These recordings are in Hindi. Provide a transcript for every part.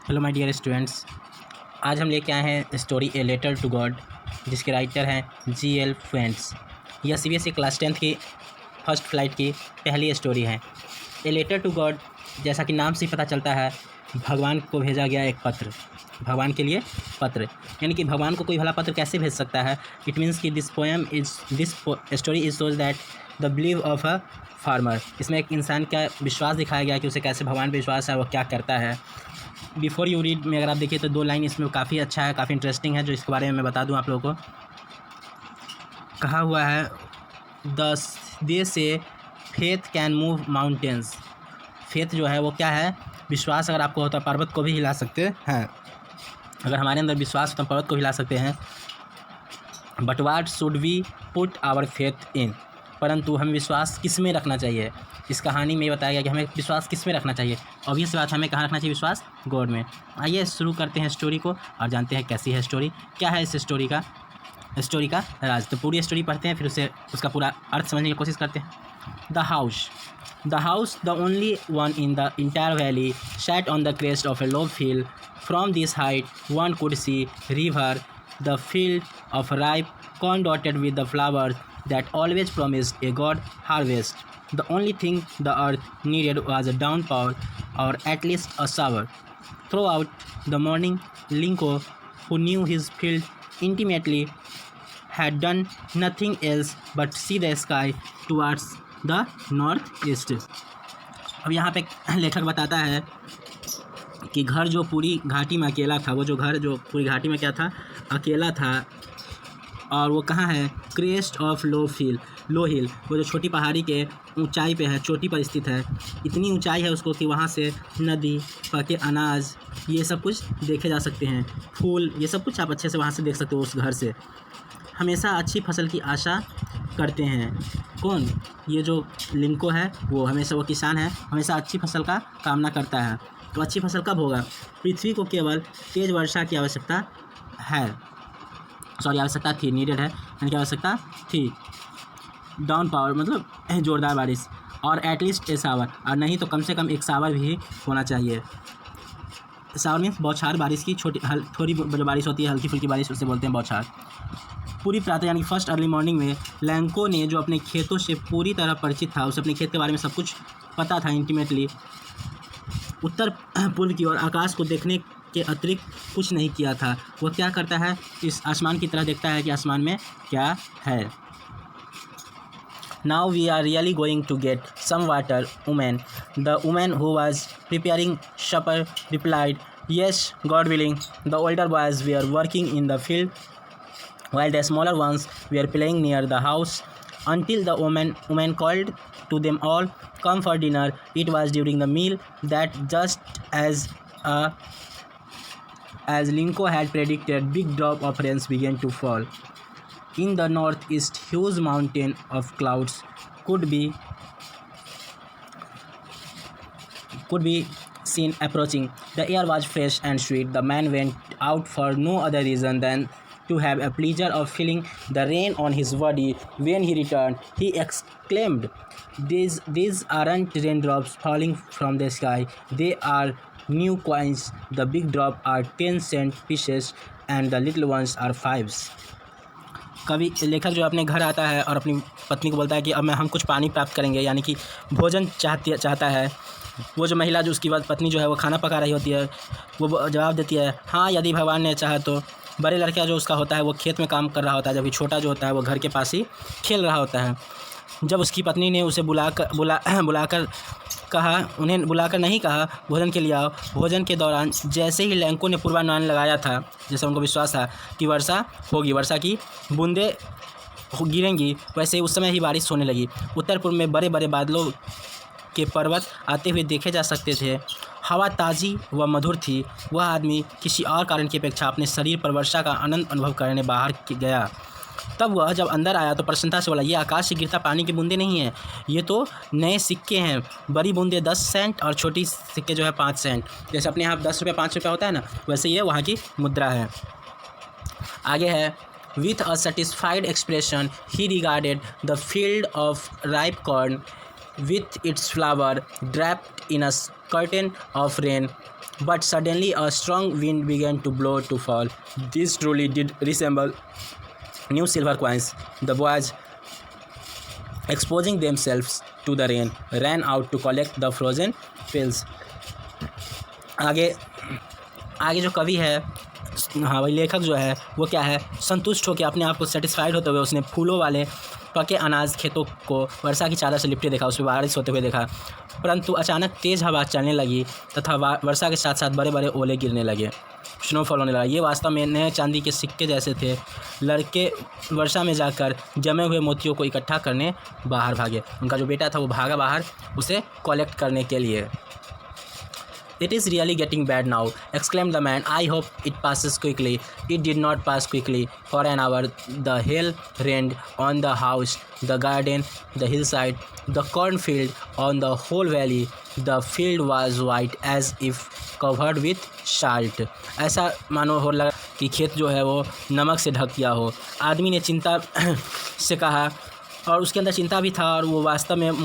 हेलो माय डियर स्टूडेंट्स, आज हम लेके आए हैं story a letter to God, जिसके राइटर हैं GL फुएंट्स। यह CBSE क्लास 10th की फर्स्ट फ्लाइट की पहली स्टोरी है। ए लेटर टू गॉड, जैसा कि नाम से ही पता चलता है, भगवान को भेजा गया एक पत्र, भगवान के लिए पत्र। यानी कि भगवान को कोई भला पत्र कैसे भेज सकता है। इट मीन्स कि this story is shows that the believe of a farmer. इसमें एक इंसान का विश्वास दिखाया गया कि उसे कैसे भगवान पर विश्वास है, वो क्या करता है। बिफोर यू रीड में अगर आप देखिए तो 2 लाइन इसमें काफ़ी अच्छा है, काफ़ी इंटरेस्टिंग है, जो इसके बारे में मैं बता दूं आप लोगों को। कहा हुआ है दे से faith can move mountains. Faith जो है वो क्या है, विश्वास अगर आपको होता है पर्वत को भी हिला सकते हैं। अगर हमारे अंदर विश्वास होता है पर्वत को हिला सकते हैं। But what should we put our faith in, परंतु हमें विश्वास किस में रखना चाहिए। इस कहानी में ये बताया गया कि हमें विश्वास किस में रखना चाहिए। ऑब्वियस बात, हमें कहाँ रखना चाहिए विश्वास, गॉड में। आइए शुरू करते हैं स्टोरी को और जानते हैं कैसी है स्टोरी, क्या है इस स्टोरी का राज। तो पूरी स्टोरी पढ़ते हैं, फिर उसका पूरा अर्थ समझने की कोशिश करते हैं। The house the only one in the entire valley sat on the crest of A low field. From this height one could see river, the field of ripe corn dotted with the flowers that always promised a God harvest. The only thing the earth needed was a downpour, or at least a shower. Throughout the morning, Linko, who knew his field intimately, had done nothing else but see the sky towards the northeast. अब यहाँ पे लेखक बताता है कि घर जो पूरी घाटी में अकेला था, वो जो घर जो पूरी घाटी में क्या था, अकेला था। और वो कहाँ है, क्रेस्ट ऑफ लो हिल, वो जो छोटी पहाड़ी के ऊंचाई पे है, चोटी पर स्थित है। इतनी ऊंचाई है उसको कि वहाँ से नदी, पके अनाज, ये सब कुछ देखे जा सकते हैं। फूल, ये सब कुछ आप अच्छे से वहाँ से देख सकते हो उस घर से। हमेशा अच्छी फसल की आशा करते हैं। कौन, ये जो लिंको है, वो हमेशा, वो किसान है, हमेशा अच्छी फसल का कामना करता है। तो अच्छी फसल कब होगा, पृथ्वी को केवल तेज़ वर्षा की आवश्यकता थी, नीडेड है, यानी कि आवश्यकता थी। डाउन पावर मतलब ज़ोरदार बारिश, और एटलीस्ट ए सावर, और नहीं तो कम से कम एक सावर भी होना चाहिए। सावर मीन्स बौछार, बारिश की थोड़ी जो बारिश होती है, हल्की फुल्की बारिश, उसे बोलते हैं बौछार। पूरी प्रातः यानी फर्स्ट अर्ली मॉर्निंग में लैंको ने, जो अपने खेतों से पूरी तरह परिचित था, उसे अपने खेत के बारे में सब कुछ पता था इंटीमेटली, उत्तर पूर्व की ओर आकाश को देखने के अतिरिक्त कुछ नहीं किया था। वो क्या करता है, इस आसमान की तरह देखता है कि आसमान में क्या है। Now we are really going to get some water, woman. The woman who was preparing supper replied, yes, God willing. The older boys were working in the field while the smaller ones were playing near the house, until the woman called to them all, come for dinner. It was during the meal that, just as Linko had predicted, big drop of rain began to fall. In the northeast, huge mountain of clouds could be seen approaching. The air was fresh and sweet. The man went out for no other reason than to have a pleasure of feeling the rain on his body. When he returned, he exclaimed, These aren't raindrops falling from the sky. They are new coins. The big drops are 10-cent pieces and the little ones are 5s. कवि लेखक जो अपने घर आता है और अपनी पत्नी को बोलता है कि अब हम कुछ पानी प्राप्त करेंगे, यानी कि भोजन चाहता है। वो जो महिला, जो उसकी पत्नी जो है, वो खाना पका रही होती है, वो जवाब देती है, हाँ, यदि भगवान ने चाहा तो। बड़े लड़का जो उसका होता है, वो खेत में काम कर रहा होता है, जबकि छोटा जो होता है वो घर के पास ही खेल रहा होता है। जब उसकी पत्नी ने उसे उन्हें बुलाकर नहीं कहा भोजन के लिए आओ। भोजन के दौरान जैसे ही लैंको ने पूर्वानुमान लगाया था, जैसे उनको विश्वास था कि वर्षा होगी, वर्षा की बूंदें गिरेंगी, वैसे उस समय ही बारिश होने लगी। उत्तर पूर्व में बड़े बड़े बादलों के पर्वत आते हुए देखे जा सकते थे। हवा ताज़ी व मधुर थी। वह आदमी किसी और कारण की अपेक्षा अपने शरीर पर वर्षा का आनंद अनुभव करने बाहर गया। तब वह जब अंदर आया तो प्रसन्नता से बोला, ये आकाश से गिरता पानी की बूंदें नहीं हैं, ये तो नए सिक्के हैं। बड़ी बूंदें 10 सेंट और छोटी सिक्के जो है 5 सेंट। जैसे अपने यहाँ 10 रुपये 5 रुपये होता है ना, वैसे ये वहाँ की मुद्रा है। आगे है, with a satisfied expression he regarded the field of ripe corn with its flower draped in a curtain of rain. But suddenly a strong wind began to blow to fall. These truly did resemble new silver coins. The boys, exposing themselves to the rain, ran out to collect the frozen pills. आगे आगे जो कवि है, हाँ वही लेखक जो है वो क्या है, संतुष्ट होकर अपने आप को सेटिस्फाइड होते हुए उसने फूलों वाले पके अनाज खेतों को वर्षा की चादर से लिपटे देखा, उसमें बारिश होते हुए देखा। परंतु अचानक तेज़ हवा चलने लगी तथा वर्षा के साथ साथ बड़े बड़े ओले गिरने लगे, स्नोफॉल होने लगा। ये वास्तव में नए चांदी के सिक्के जैसे थे। लड़के वर्षा में जाकर जमे हुए मोतियों को इकट्ठा करने बाहर भागे। उनका जो बेटा था वो भागा बाहर उसे कलेक्ट करने के लिए। "It is really getting bad now," exclaimed the man. "I hope it passes quickly." It did not pass quickly. For an hour the hail rained on the house, the garden, the hillside, the cornfield, on the whole valley. The field was white as if covered with salt. ऐसा मानो हो लगा कि खेत जो है वो नमक से ढक गया हो। आदमी ने चिंता से कहा, और उसके अंदर चिंता भी था, और वो वास्तव में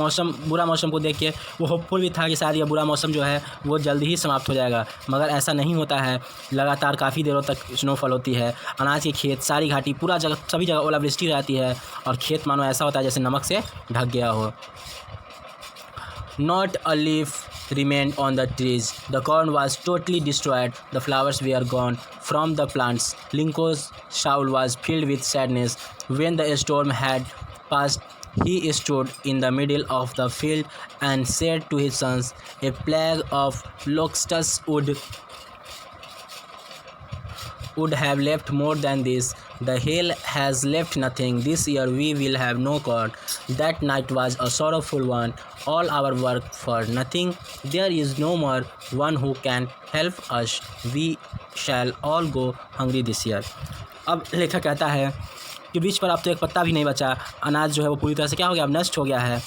बुरा मौसम को देख के वो होपफुल भी था कि शायद यह बुरा मौसम जो है वो जल्दी ही समाप्त हो जाएगा। मगर ऐसा नहीं होता है। लगातार काफ़ी देरों तक स्नोफॉल होती है। अनाज के खेत, सारी घाटी, पूरा जगह, सभी जगह ओलावृष्टि रहती है और खेत मानो ऐसा होता है जैसे नमक से ढक गया हो। Not a leaf remained on the trees. The corn was totally destroyed. The flowers were gone from the plants. Lincoln's soul was filled with sadness. When the storm had passed, he stood in the middle of the field and said to his sons, "A plague of locusts would have left more than this. The hail has left nothing. This year we will have no corn." That night was a sorrowful one. All our work for nothing. There is no more one who can help us. We shall all go hungry this year. अब लेखक कहता है कि वृक्ष पर अब तो एक पत्ता भी नहीं बचा। अनाज जो है वो पूरी तरह से क्या हो गया, अब नष्ट हो गया है।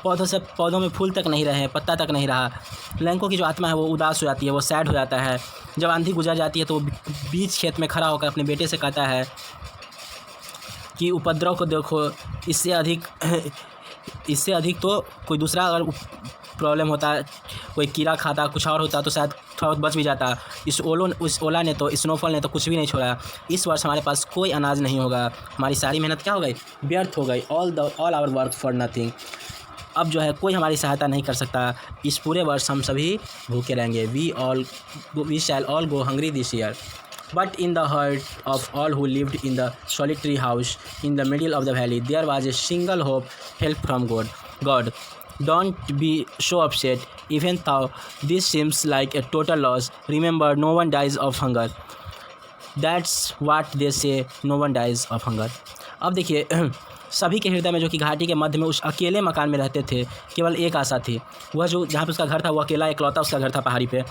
पौधों में फूल तक नहीं रहे, पत्ता तक नहीं रहा। लैंको की जो आत्मा है वो उदास हो जाती है, वो सैड हो जाता है। जब आंधी गुजर जाती है तो वो बीच खेत में खड़ा होकर अपने बेटे से कहता है कि उपद्रव को देखो, इससे अधिक तो कोई दूसरा अगर प्रॉब्लम होता, कोई कीड़ा खाता, कुछ और होता तो शायद थोड़ा बहुत बच भी जाता। इस ओला ने तो, स्नोफॉल ने तो कुछ भी नहीं छोड़ा। इस वर्ष हमारे पास कोई अनाज नहीं होगा। हमारी सारी मेहनत क्या हो गई, व्यर्थ हो गई। All our work for nothing. अब जो है कोई हमारी सहायता नहीं कर सकता। इस पूरे वर्ष हम सभी भूखे रहेंगे। We shall all go hungry this year. But in the heart of all who lived in the solitary house in the middle of the valley, there was a single hope, help from God. Don't be so upset, even though this seems like a total loss. Remember, no one dies of hunger. That's what they say, no one dies of hunger. अब देखिए, सभी के हृदय में, जो कि घाटी के मध्य में उस अकेले मकान में रहते थे, केवल एक आशा थी। वह जो जहाँ पे उसका घर था वो अकेला इकलौता उसका घर था पहाड़ी पे।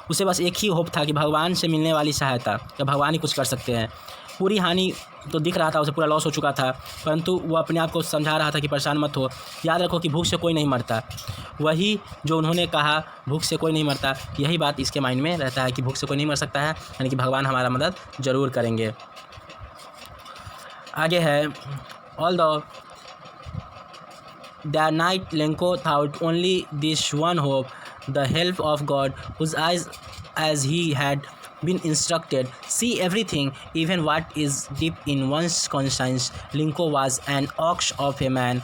उसे बस एक ही होप था कि भगवान से मिलने वाली सहायता, या भगवान ही कुछ कर सकते हैं। पूरी हानि तो दिख रहा था, उसे पूरा लॉस हो चुका था, परंतु वो अपने आप को समझा रहा था कि परेशान मत हो, याद रखो कि भूख से कोई नहीं मरता। वही जो उन्होंने कहा, भूख से कोई नहीं मरता, यही बात इसके माइंड में रहता है कि भूख से कोई नहीं मर सकता है, यानी कि भगवान हमारा मदद ज़रूर करेंगे। आगे है, although that night Lenko thought only this one hope, the help of God, whose eyes, as he had been instructed, see everything, even what is deep in one's conscience. Lenko was an ox of a man,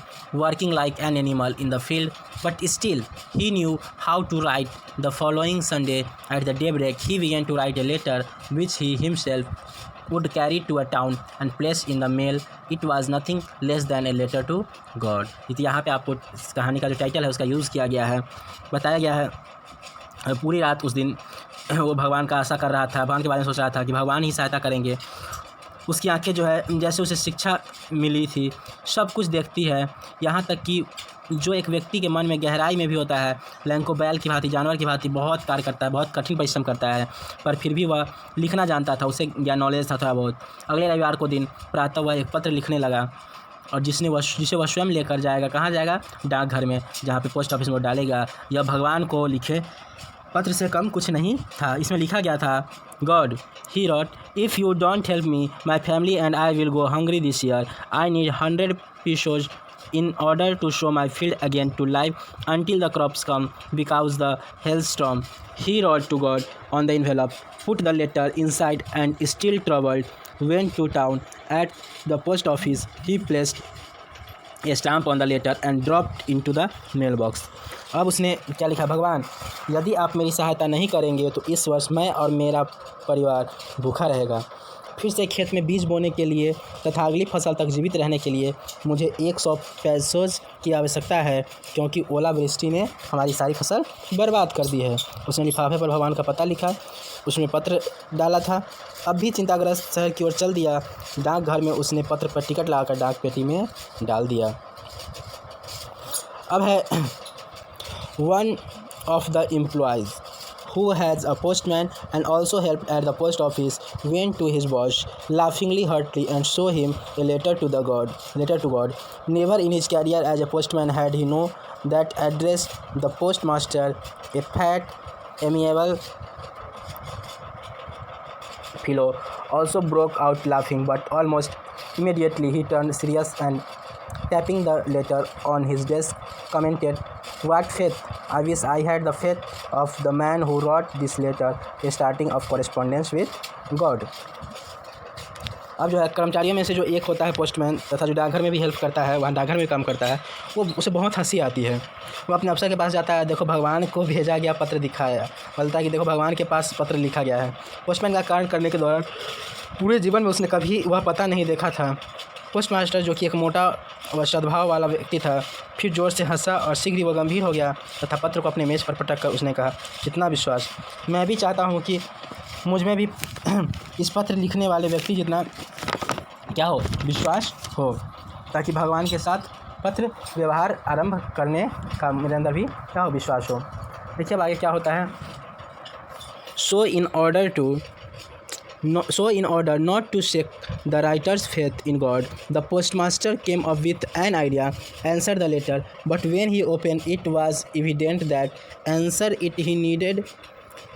working like an animal in the field, but still he knew how to write. The following Sunday at the daybreak he began to write a letter which he himself would carry to a town and place in the mail. It was nothing less than a letter to God. यहाँ पे आपको इस कहानी का जो टाइटल है उसका यूज़ किया गया है, बताया गया है। पूरी रात उस दिन वो भगवान का आशा कर रहा था, भगवान के बारे में सोच रहा था कि भगवान ही सहायता करेंगे। उसकी आंखें जो है, जैसे उसे शिक्षा मिली थी, सब कुछ देखती है, यहाँ तक कि जो एक व्यक्ति के मन में गहराई में भी होता है। लैंको बैल की भांति, जानवर की भांति बहुत कार्य करता है, बहुत कठिन परिश्रम करता है, पर फिर भी वह लिखना जानता था, उसे ज्ञान नॉलेज था थोड़ा बहुत। अगले रविवार को दिन प्रातः वह एक पत्र लिखने लगा, और जिसे वह स्वयं लेकर जाएगा। कहाँ जाएगा? डाकघर में, जहाँ पे पोस्ट ऑफिस में डालेगा। यह भगवान को लिखे पत्र से कम कुछ नहीं था। इसमें लिखा गया था, God, he wrote, if you don't help me, my family and I will go hungry this year. I need 100 pesos in order to show my field again to life until the crops come because the hailstorm. He wrote to God on the envelope, put the letter inside, and still troubled, went to town. At the post office, he placed a stamp on the letter and dropped into the mailbox. अब उसने क्या लिखा, भगवान यदि आप मेरी सहायता नहीं करेंगे तो इस वर्ष मैं और मेरा परिवार भूखा रहेगा। फिर से खेत में बीज बोने के लिए तथा अगली फसल तक जीवित रहने के लिए मुझे 100 पैसोज की आवश्यकता है, क्योंकि ओलावृष्टि ने हमारी सारी फसल बर्बाद कर दी है। उसने लिफाफे पर भगवान का पता लिखा, उसमें पत्र डाला था। अब भी चिंताग्रस्त शहर की ओर चल दिया। डाकघर में उसने पत्र पर टिकट लगाकर डाक पेटी में डाल दिया। अब है one of the employees who has a postman and also helped at the post office went to his boss laughingly heartily and showed him a letter to God. Never in his career as a postman had he known that address. The postmaster, a fat, amiable fellow, also broke out laughing, but almost immediately he turned serious and tapping the letter on his desk commented, "What faith! I wish I had the faith of the man who wrote this letter, a starting of correspondence with God." अब जो है कर्मचारियों में से जो एक होता है पोस्टमैन तथा जो डाकघर में भी हेल्प करता है, वहाँ डाकघर में काम करता है, वो उसे बहुत हंसी आती है। वो अपने अफसर के पास जाता है, देखो भगवान को भेजा गया पत्र दिखाया, बोलता है कि देखो भगवान के पास पत्र लिखा गया है। पोस्टमैन का कार्य करने के दौरान पूरे जीवन में उसने कभी वह पता नहीं देखा था। पोस्टमास्टर जो कि एक मोटा व सद्भाव वाला व्यक्ति था, फिर जोर से हंसा और शीघ्र वह गंभीर हो गया तथा पत्र को अपने मेज़ पर पटक कर उसने कहा, कितना विश्वास! मैं भी चाहता हूँ कि मुझ में भी इस पत्र लिखने वाले व्यक्ति जितना क्या हो, विश्वास हो, ताकि भगवान के साथ पत्र व्यवहार आरंभ करने का मेरे अंदर भी क्या हो, विश्वास हो। देखिए अब आगे क्या होता है। So in order not to shake the writer's faith in God, the postmaster came up with an idea, answered the letter, but when he opened it was evident that answer it he needed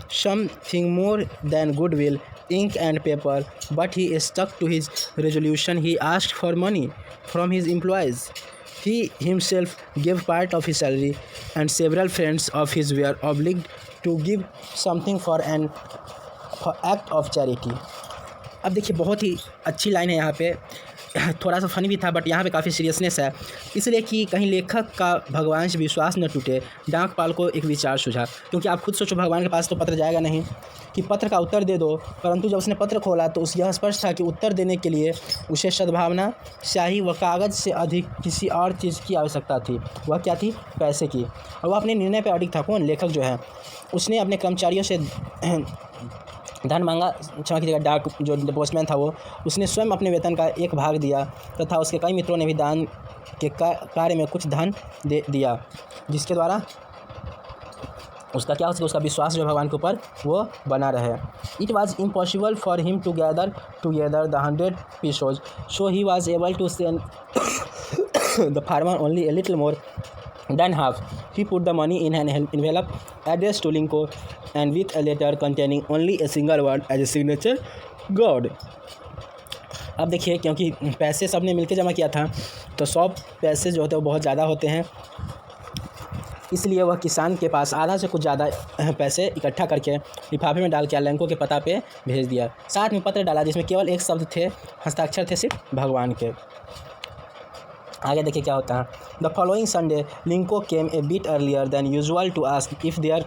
something more than goodwill, ink and paper, but he stuck to his resolution. He asked for money from his employees. He himself gave part of his salary, and several friends of his were obliged to give something for an act of charity. अब देखिए बहुत ही अच्छी लाइन है यहाँ पे, थोड़ा सा फनी भी था बट यहाँ पे काफ़ी सीरियसनेस है, इसलिए कि कहीं लेखक का भगवान से विश्वास न टूटे। डाकपाल को एक विचार सूझा, क्योंकि आप खुद सोचो भगवान के पास तो पत्र जाएगा नहीं कि पत्र का उत्तर दे दो, परंतु जब उसने पत्र खोला तो उस यह स्पष्ट था कि उत्तर देने के लिए उसे सद्भावना, स्याही व कागज़ से अधिक किसी और चीज़ की आवश्यकता थी। वह क्या थी? पैसे की। और वह अपने निर्णय पर अडिग था। कौन? लेखक जो है, उसने अपने कर्मचारियों से धन मांगा, क्षमा कीजिएगा, डाक जो पोस्टमैन था वो, उसने स्वयं अपने वेतन का एक भाग दिया तथा उसके कई मित्रों ने भी दान के कार्य में कुछ धन दे दिया, जिसके द्वारा उसका क्या हो सके, उसका विश्वास जो भगवान के ऊपर वो बना रहे। It was impossible for him to gather together the 100 pesos, so he was able to send the farmer only a little more than half. He put the money in an envelope addressed to Linko and with a letter containing only a single word as a signature, God. अब देखिए, क्योंकि पैसे सब ने मिलकर जमा किया था तो 100 पैसे जो होते हैं वो बहुत ज़्यादा होते हैं, इसलिए वह किसान के पास आधा से कुछ ज़्यादा पैसे इकट्ठा करके लिफाफे में डाल के लैंको के पता पे भेज दिया। साथ में पत्र डाला जिसमें केवल एक शब्द थे, हस्ताक्षर थे सिर्फ भगवान के। आगे देखिए क्या होता है। The following Sunday Lencho came a bit earlier than usual to ask if there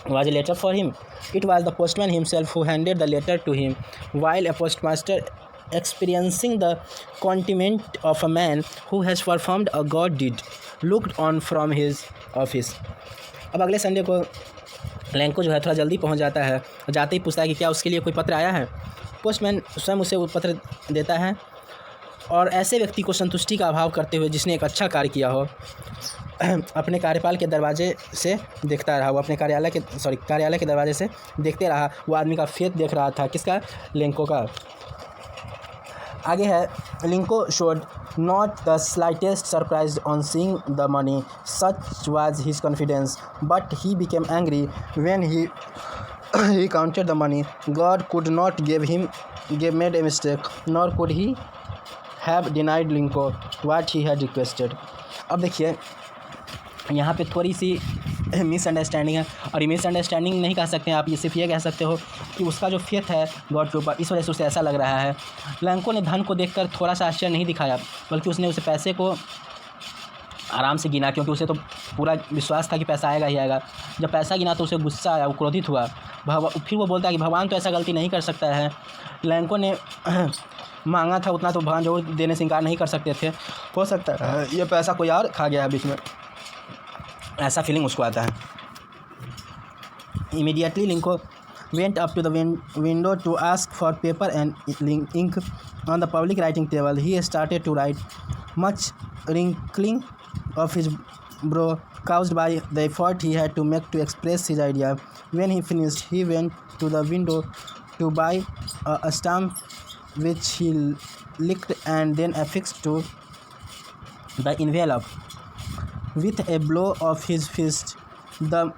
was a letter for him. It was the postman himself who handed the letter to him, while a postmaster, experiencing the contempt of a man who has performed a god deed, looked on from his office. अब अगले संडे को लैंको जो है थोड़ा जल्दी पहुंच जाता है, जाते ही पूछता है कि क्या उसके लिए कोई पत्र आया है। पोस्टमैन स्वयं उसे वो पत्र देता है और ऐसे व्यक्ति को संतुष्टि का अभाव करते हुए जिसने एक अच्छा कार्य किया हो अपने कार्यपाल के दरवाजे से देखता रहा। वो अपने कार्यालय के दरवाजे से देखते रहा। वो आदमी का फेथ देख रहा था, किसका? लिंको का। आगे है, Lencho showed not the slightest surprise on seeing the money, such was his confidence, but he became angry when he counted the money. God could not give made a mistake, nor could he have denied Lencho what he had requested. अब देखिए यहाँ पे थोड़ी सी मिसअंडरस्टैंडिंग है, और ये मिसअंडरस्टैंडिंग नहीं कह सकते हैं आप, ये सिर्फ ये कह सकते हो कि उसका जो फेथ है गॉड के ऊपर, इस वजह से उसे ऐसा लग रहा है। लिंको ने धन को देखकर थोड़ा सा आश्चर्य नहीं दिखाया, बल्कि उसने उसे पैसे को आराम से गिना, क्योंकि उसे तो पूरा विश्वास था कि पैसा आएगा ही आएगा। जब पैसा गिना तो उसे गुस्सा आया, वो क्रोधित हुआ। फिर वो बोलता है कि भगवान तो ऐसा गलती नहीं कर सकता है। लिंको ने मांगा था उतना तो भगवान जरूर देने से इनकार नहीं कर सकते थे। हो सकता है ये पैसा कोई और खा गया है बीच में, ऐसा फीलिंग उसको आता है। Immediately Lencho went up to the window to ask for paper and ink on the public writing table. He started to write, much wrinkling of his brow caused by the effort he had to make to express his idea. When he finished, he went to the window to buy a stamp which he licked and then affixed to the envelope with a blow of his fist. The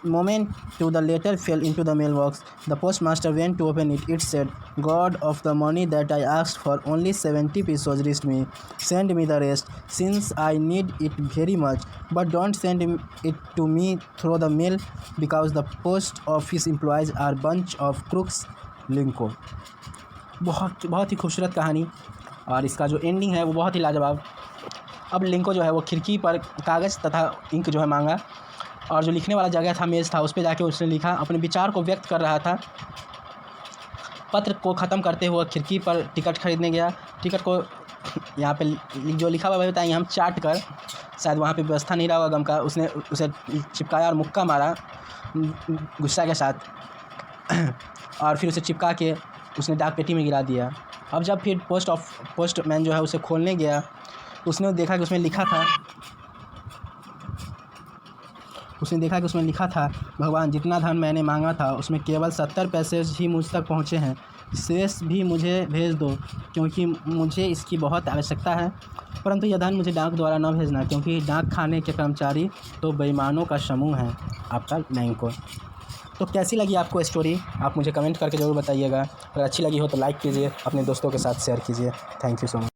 moment the letter fell into the mailbox, the postmaster went to open it. It said, God of the money that I asked for, only 70 pesos reached me. Send me the rest, since I need it very much. But don't send it to me through the mail, because the post office employees are bunch of crooks. लिंको। बहुत ही खूबसूरत कहानी, और इसका जो एंडिंग है वो बहुत ही लाजवाब। अब लिंको जो है वो खिड़की पर कागज़ तथा इंक जो है मांगा, और जो लिखने वाला जगह था, मेज़ था, उस पर जाके उसने लिखा, अपने विचार को व्यक्त कर रहा था। पत्र को ख़त्म करते हुए खिड़की पर टिकट खरीदने गया। टिकट को यहाँ पे जो लिखा हुआ बताएंगे हम, चाट कर, शायद वहाँ पे व्यवस्था नहीं रहा होगा गम का, उसने उसे चिपकाया और मुक्का मारा गुस्सा के साथ, और फिर उसे चिपका के उसने डाक पेटी में गिरा दिया। अब जब फिर पोस्टमैन जो है उसे खोलने गया, उसने देखा कि उसमें लिखा था, भगवान जितना धन मैंने मांगा था उसमें केवल 70 पैसे ही मुझ तक पहुँचे हैं। शेष भी मुझे भेज दो, क्योंकि मुझे इसकी बहुत आवश्यकता है। परंतु यह धन मुझे डाक द्वारा न भेजना, क्योंकि डाक खाने के कर्मचारी तो बेईमानों का समूह है। आपका लिंको। तो कैसी लगी आपको स्टोरी, आप मुझे कमेंट करके ज़रूर बताइएगा। अगर अच्छी लगी हो तो लाइक कीजिए, अपने दोस्तों के साथ शेयर कीजिए। Thank you so much.